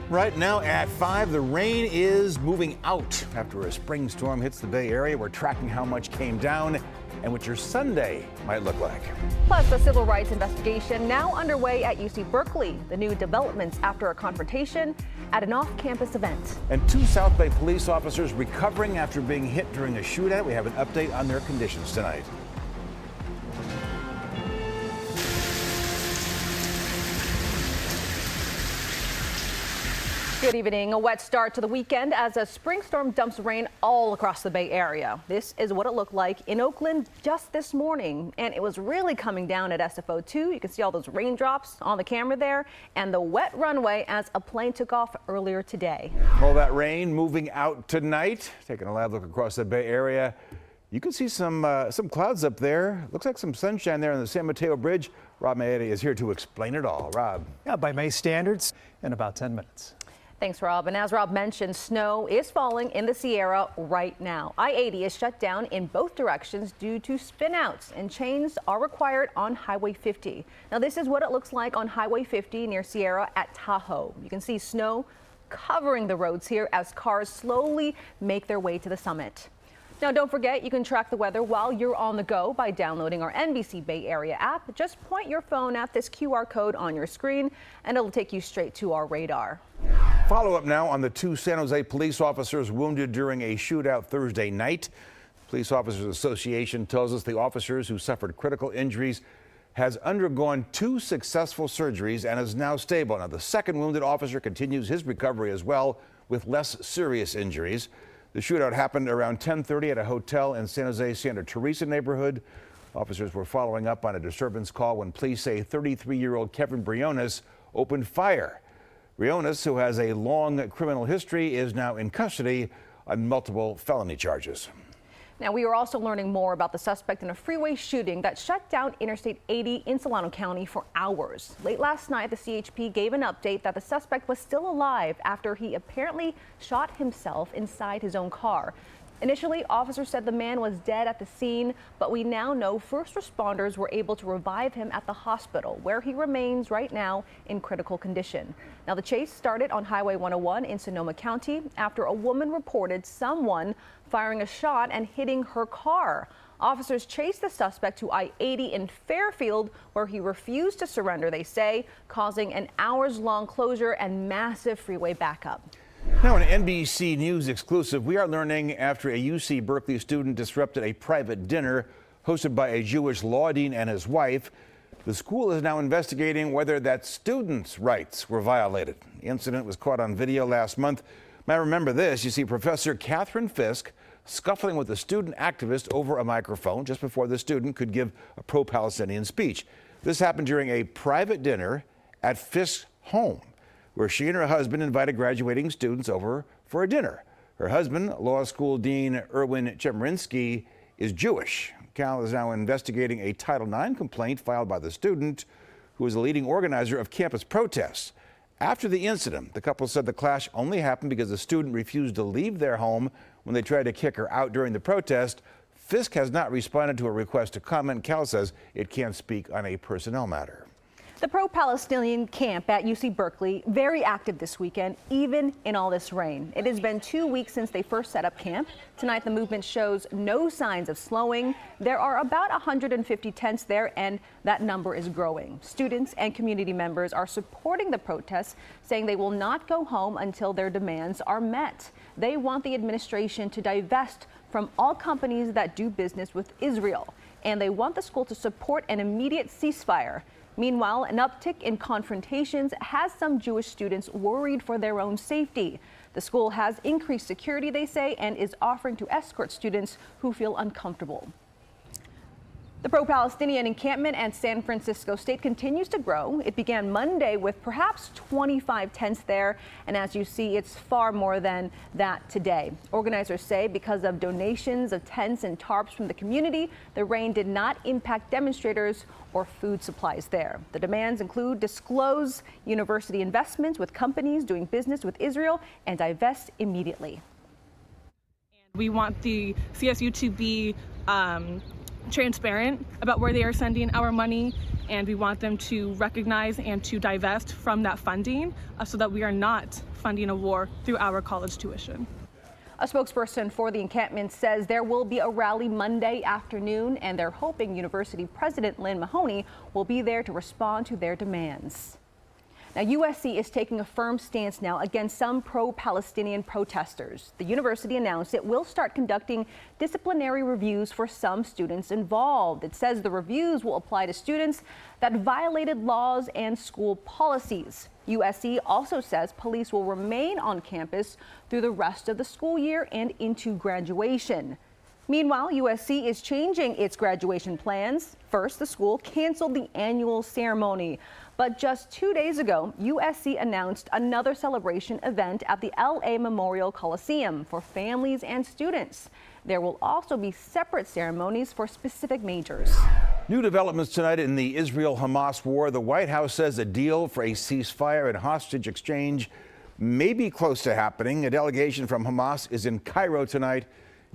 Right now at 5, the rain is moving out after a spring storm hits the Bay Area. We're tracking how much came down and what your Sunday might look like. Plus, a civil rights investigation now underway at UC Berkeley. The new developments after a confrontation at an off-campus event. And 2 South Bay police officers recovering after being hit during a shootout. We have an update on their conditions tonight. Good evening. A wet start to the weekend as a spring storm dumps rain all across the Bay Area. This is what it looked like in Oakland just this morning, and it was really coming down at SFO 2. You can see all those raindrops on the camera there and the wet runway as a plane took off earlier today. All that rain moving out tonight. Taking a live look across the Bay Area. You can see some clouds up there. Looks like some sunshine there on the San Mateo Bridge. Rob Maeda is here to explain it all. Rob. Yeah, by May standards in about 10 minutes. Thanks, Rob. And as Rob mentioned, snow is falling in the Sierra right now. I-80 is shut down in both directions due to spinouts, and chains are required on Highway 50. Now, this is what it looks like on Highway 50 near Sierra at Tahoe. You can see snow covering the roads here as cars slowly make their way to the summit. Now, don't forget, you can track the weather while you're on the go by downloading our NBC Bay Area app. Just point your phone at this QR code on your screen, and it'll take you straight to our radar. Follow up now on the 2 San Jose police officers wounded during a shootout Thursday night. Police Officers Association tells us the officers who suffered critical injuries has undergone 2 successful surgeries and is now stable. Now, the second wounded officer continues his recovery as well with less serious injuries. The shootout happened around 10:30 at a hotel in San Jose Santa Teresa neighborhood. Officers were following up on a disturbance call when police say 33-year-old Kevin Briones opened fire. Briones, who has a long criminal history, is now in custody on multiple felony charges. Now, we are also learning more about the suspect in a freeway shooting that shut down Interstate 80 in Solano County for hours. Late last night, the CHP gave an update that the suspect was still alive after he apparently shot himself inside his own car. Initially, officers said the man was dead at the scene, but we now know first responders were able to revive him at the hospital, where he remains right now in critical condition. Now, the chase started on Highway 101 in Sonoma County after a woman reported someone firing a shot and hitting her car. Officers chased the suspect to I-80 in Fairfield, where he refused to surrender, they say, causing an hours-long closure and massive freeway backup. Now, an NBC News exclusive, we are learning after a UC Berkeley student disrupted a private dinner hosted by a Jewish law dean and his wife. The school is now investigating whether that student's rights were violated. The incident was caught on video last month. You might remember this. You see Professor Catherine Fisk scuffling with a student activist over a microphone just before the student could give a pro-Palestinian speech. This happened during a private dinner at Fisk's home, where she and her husband invited graduating students over for a dinner. Her husband, law school dean Erwin Chemerinsky, is Jewish. Cal is now investigating a Title IX complaint filed by the student, who is a leading organizer of campus protests. After the incident, the couple said the clash only happened because the student refused to leave their home when they tried to kick her out during the protest. Fisk has not responded to a request to comment. Cal says it can't speak on a personnel matter. The pro-Palestinian camp at UC Berkeley, very active this weekend, even in all this rain. It has been 2 weeks since they first set up camp. Tonight, the movement shows no signs of slowing. There are about 150 tents there, and that number is growing. Students and community members are supporting the protests, saying they will not go home until their demands are met. They want the administration to divest from all companies that do business with Israel, and they want the school to support an immediate ceasefire. Meanwhile, an uptick in confrontations has some Jewish students worried for their own safety. The school has increased security, they say, and is offering to escort students who feel uncomfortable. The pro-Palestinian encampment at San Francisco State continues to grow. It began Monday with perhaps 25 tents there, and as you see, it's far more than that today. Organizers say because of donations of tents and tarps from the community, the rain did not impact demonstrators or food supplies there. The demands include disclose university investments with companies doing business with Israel and divest immediately. We want the CSU to be transparent about where they are sending our money, and we want them to recognize and to divest from that funding so that we are not funding a war through our college tuition. A spokesperson for the encampment says there will be a rally Monday afternoon, and they're hoping University President Lynn Mahoney will be there to respond to their demands. Now, USC is taking a firm stance now against some pro-Palestinian protesters. The university announced it will start conducting disciplinary reviews for some students involved. It says the reviews will apply to students that violated laws and school policies. USC also says police will remain on campus through the rest of the school year and into graduation. Meanwhile, USC is changing its graduation plans. First, the school canceled the annual ceremony. But just 2 days ago, USC announced another celebration event at the LA Memorial Coliseum for families and students. There will also be separate ceremonies for specific majors. New developments tonight in the Israel-Hamas war. The White House says a deal for a ceasefire and hostage exchange may be close to happening. A delegation from Hamas is in Cairo tonight.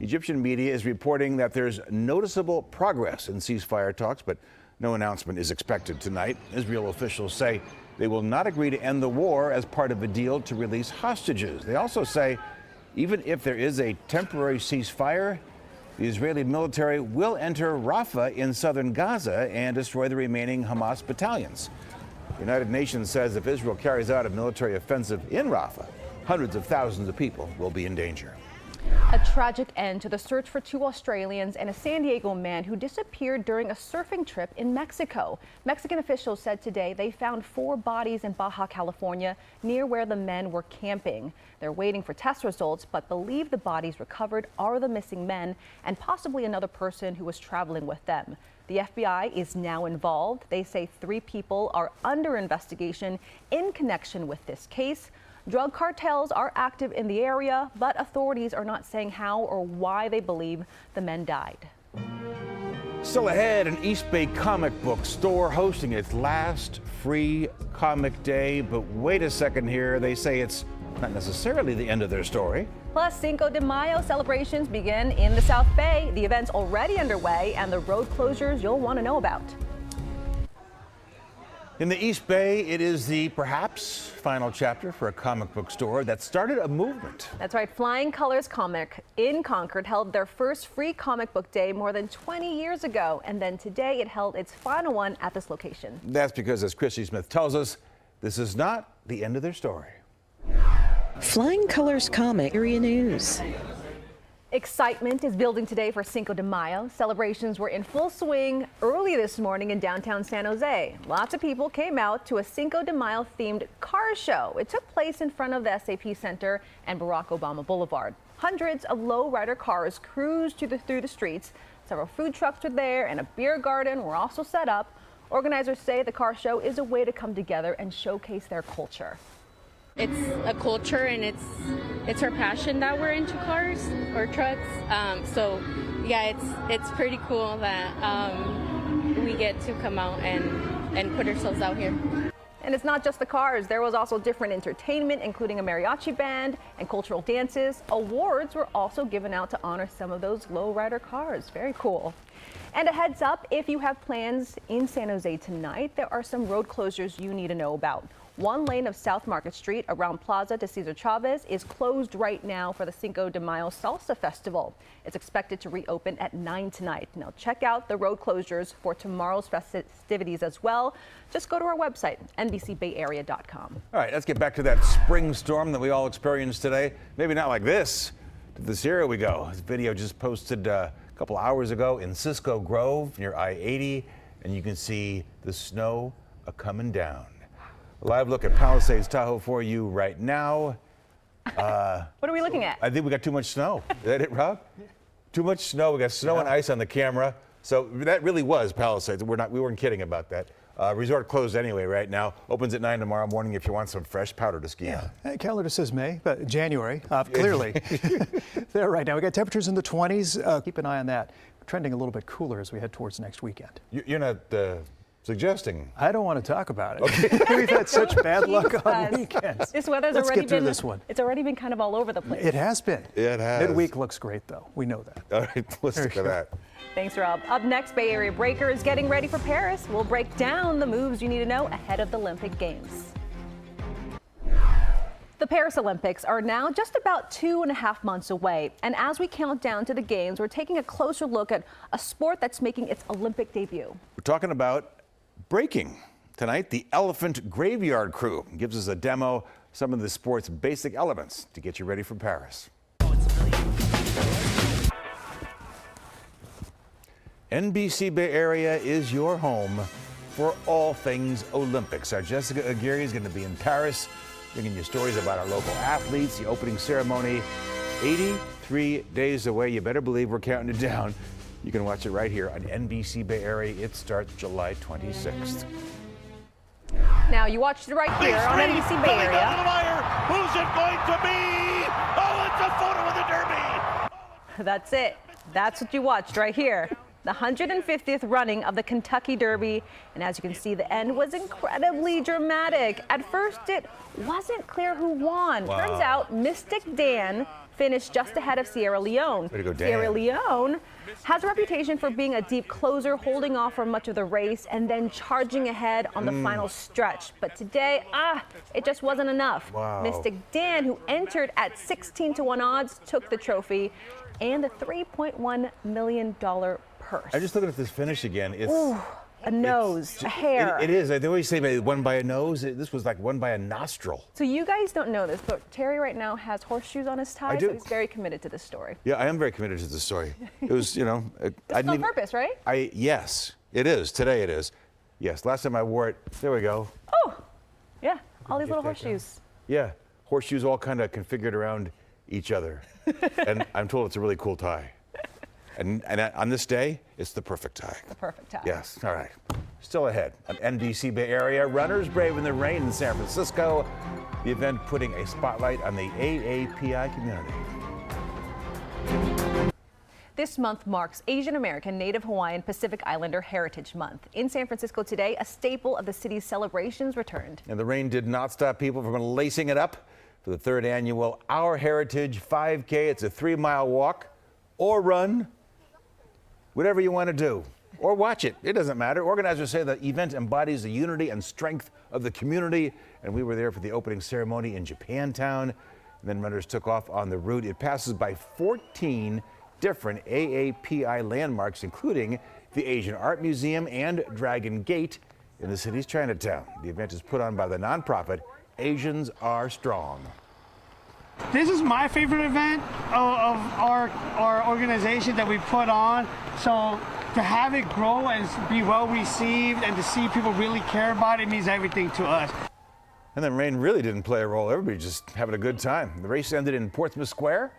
Egyptian media is reporting that there's noticeable progress in ceasefire talks, but no announcement is expected tonight. Israel officials say they will not agree to end the war as part of a deal to release hostages. They also say even if there is a temporary ceasefire, the Israeli military will enter Rafah in southern Gaza and destroy the remaining Hamas battalions. The United Nations says if Israel carries out a military offensive in Rafah, hundreds of thousands of people will be in danger. A tragic end to the search for 2 Australians and a San Diego man who disappeared during a surfing trip in Mexico. Mexican officials said today they found 4 bodies in Baja California near where the men were camping. They're waiting for test results, but believe the bodies recovered are the missing men and possibly another person who was traveling with them. The FBI is now involved. They say 3 people are under investigation in connection with this case. Drug cartels are active in the area, but authorities are not saying how or why they believe the men died. Still ahead, an East Bay comic book store hosting its last free comic day. But wait a second here, they say it's not necessarily the end of their story. Plus, Cinco de Mayo celebrations begin in the South Bay. The event's already underway, and the road closures you'll want to know about. In the East Bay, it is the perhaps final chapter for a comic book store that started a movement. That's right. Flying Colors Comic in Concord held their first free comic book day more than 20 years ago. And then today it held its final one at this location. That's because, as Chrissy Smith tells us, this is not the end of their story. Flying Colors Comic Area News. Excitement is building today for Cinco de Mayo. Celebrations were in full swing early this morning in downtown San Jose. Lots of people came out to a Cinco de Mayo themed car show. It took place in front of the SAP Center and Barack Obama Boulevard. Hundreds of lowrider cars cruised through the streets. Several food trucks were there and a beer garden were also set up. Organizers say the car show is a way to come together and showcase their culture. It's a culture and it's our passion that we're into cars or trucks. So yeah, it's pretty cool that we get to come out and put ourselves out here. And it's not just the cars. There was also different entertainment, including a mariachi band and cultural dances. Awards were also given out to honor some of those lowrider cars. Very cool. And a heads up, if you have plans in San Jose tonight, there are some road closures you need to know about. One lane of South Market Street around Plaza to Cesar Chavez is closed right now for the Cinco de Mayo Salsa Festival. It's expected to reopen at 9 tonight. Now check out the road closures for tomorrow's festivities as well. Just go to our website, NBCBayArea.com. All right, let's get back to that spring storm that we all experienced today. Maybe not like this. To this area we go. This video just posted a couple hours ago in Cisco Grove near I-80, and you can see the snow coming down. A live look at Palisades, Tahoe for you right now. What are we looking at? I think we got too much snow. Is that it, Rob? Too much snow. We got snow and ice on the camera. So that really was Palisades. We weren't kidding about that. Resort closed anyway right now. Opens at 9 tomorrow morning if you want some fresh powder to ski on. Calendar says May, but January, clearly. There right now. We got temperatures in the 20s. Keep an eye on that. Trending a little bit cooler as we head towards next weekend. You're not suggesting. I don't want to talk about it. Okay. We've had such bad luck on weekends. This weather's Let's already get through been this one. It's already been kind of all over the place. It has been. It has. Midweek looks great, though. We know that. All right, let's stick to that. Thanks, Rob. Up next, Bay Area Breaker is getting ready for Paris. We'll break down the moves you need to know ahead of the Olympic Games. The Paris Olympics are now just about 2.5 months away. And as we count down to the Games, we're taking a closer look at a sport that's making its Olympic debut. We're talking about breaking. Tonight, the Elephant Graveyard Crew gives us a demo of some of the sport's basic elements to get you ready for Paris. NBC Bay Area is your home for all things Olympics. Our Jessica Aguirre is going to be in Paris, bringing you stories about our local athletes, the opening ceremony. 83 days away. You better believe we're counting it down. You can watch it right here on NBC Bay Area. It starts July 26th. Now, you watched it right here on NBC Bay Area. Who's it going to be? Oh, it's a photo of the Derby. That's it. That's what you watched right here. The 150th running of the Kentucky Derby. And as you can see, the end was incredibly dramatic. At first, it wasn't clear who won. Wow. Turns out Mystic Dan finished just ahead of Sierra Leone. Way to go, Dan. Sierra Leone has a reputation for being a deep closer, holding off for much of the race and then charging ahead on the final stretch. But today, it just wasn't enough. Wow. Mystic Dan, who entered at 16-1 odds, took the trophy and the $3.1 million purse. I'm just looking at this finish again. It's a nose, a hair. It is. They always say one by a nose. This was like one by a nostril. So you guys don't know this, but Terry right now has horseshoes on his tie, I do. so he's very committed to this story. Yeah, I am very committed to this story. It was, It's on purpose, right? Yes, it is. Today it is. Yes, last time I wore it, there we go. Oh, yeah, all these little horseshoes. Yeah, horseshoes all kind of configured around each other. And I'm told it's a really cool tie. And on this day, it's the perfect tie. The perfect tie. Yes, all right. Still ahead. An NBC Bay Area runners braving the rain in San Francisco. The event putting a spotlight on the AAPI community. This month marks Asian American, Native Hawaiian, Pacific Islander Heritage Month. In San Francisco today, a staple of the city's celebrations returned. And the rain did not stop people from lacing it up for the third annual Our Heritage 5K. It's a 3-mile walk or run, whatever you want to do, or watch it. It doesn't matter. Organizers say the event embodies the unity and strength of the community. And we were there for the opening ceremony in Japantown. And then runners took off on the route. It passes by 14 different AAPI landmarks, including the Asian Art Museum and Dragon Gate in the city's Chinatown. The event is put on by the nonprofit Asians Are Strong. This is my favorite event of our organization that we put on. So to have it grow and be well received and to see people really care about it means everything to us. And then rain really didn't play a role. Everybody just having a good time. The race ended in Portsmouth Square,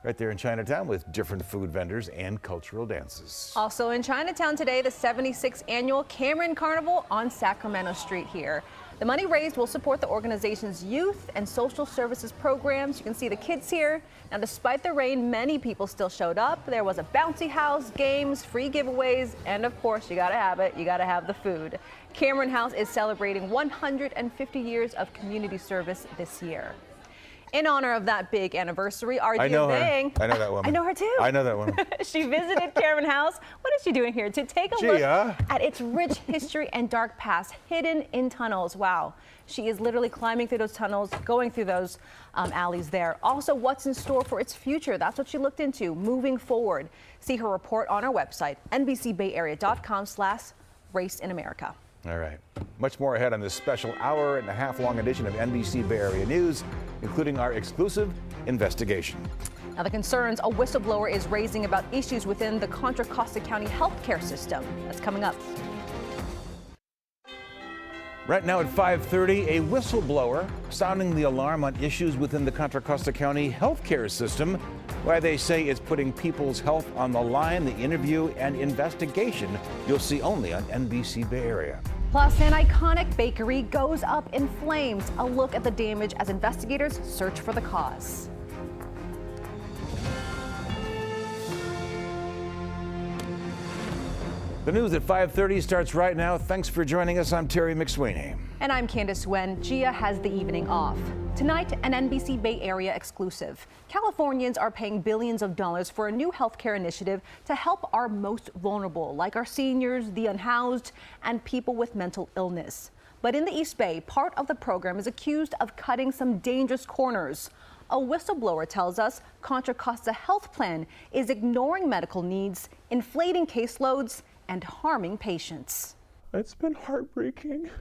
right there in Chinatown, with different food vendors and cultural dances. Also in Chinatown today, the 76th annual Cameron Carnival on Sacramento Street here. The money raised will support the organization's youth and social services programs. You can see the kids here. Now, despite the rain, many people still showed up. There was a bouncy house, games, free giveaways, and of course, you gotta have it. You gotta have the food. Cameron House is celebrating 150 years of community service this year. In honor of that big anniversary, our I know dear her. Bang. I know that woman. I know her too. I know that woman. She visited Cameron House. What is she doing here? To take a look at its rich history and dark past hidden in tunnels. Wow. She is literally climbing through those tunnels, going through those alleys there. Also, what's in store for its future? That's what she looked into moving forward. See her report on our website, nbcbayarea.com/Race in America. All right. Much more ahead on this special hour-and-a-half-long edition of NBC Bay Area News, including our exclusive investigation. Now, the concerns a whistleblower is raising about issues within the Contra Costa County healthcare system. That's coming up. Right now at 5:30, a whistleblower sounding the alarm on issues within the Contra Costa County healthcare system. Why they say it's putting people's health on the line. The interview and investigation you'll see only on NBC Bay Area. Plus, an iconic bakery goes up in flames. A look at the damage as investigators search for the cause. The news at 5:30 starts right now. Thanks for joining us. I'm Terry McSweeney. And I'm Candice Nguyen. Gia has the evening off. Tonight, an NBC Bay Area exclusive. Californians are paying billions of dollars for a new healthcare initiative to help our most vulnerable, like our seniors, the unhoused, and people with mental illness. But in the East Bay, part of the program is accused of cutting some dangerous corners. A whistleblower tells us Contra Costa Health Plan is ignoring medical needs, inflating caseloads, and harming patients. It's been heartbreaking.